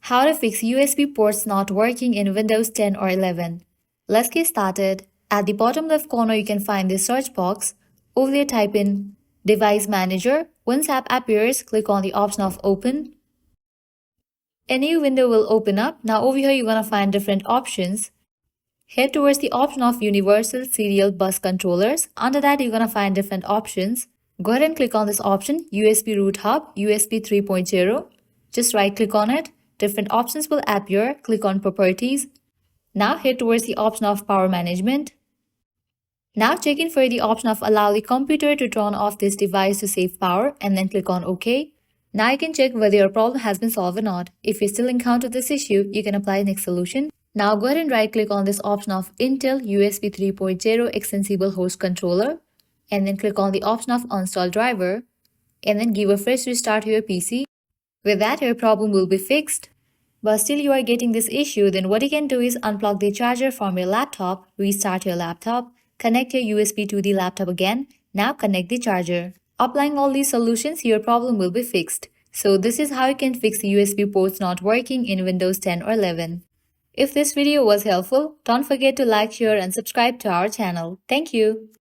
How to fix USB ports not working in Windows 10 or 11. Let's get started. At the bottom left corner, you can find this search box. Over there, type in Device Manager. Once app appears, click on the option of Open. A new window will open up. Now over here, you're going to find different options. Head towards the option of Universal Serial Bus Controllers. Under that, you're going to find different options. Go ahead and click on this option, USB Root Hub, USB 3.0. Just right click on it. Different options will appear. Click on Properties. Now head towards the option of Power Management. Now check in for the option of Allow the computer to turn off this device to save power and then click on OK. Now you can check whether your problem has been solved or not. If you still encounter this issue, you can apply the next solution. Now go ahead and right click on this option of Intel USB 3.0 Extensible Host Controller and then click on the option of Uninstall Driver and then give a fresh restart to your PC. With that, your problem will be fixed. But still you are getting this issue, then what you can do is unplug the charger from your laptop, restart your laptop, connect your USB to the laptop again. Now connect the charger. Applying all these solutions, your problem will be fixed. So this is how you can fix the USB ports not working in Windows 10 or 11. If this video was helpful, don't forget to like, share and subscribe to our channel. Thank you.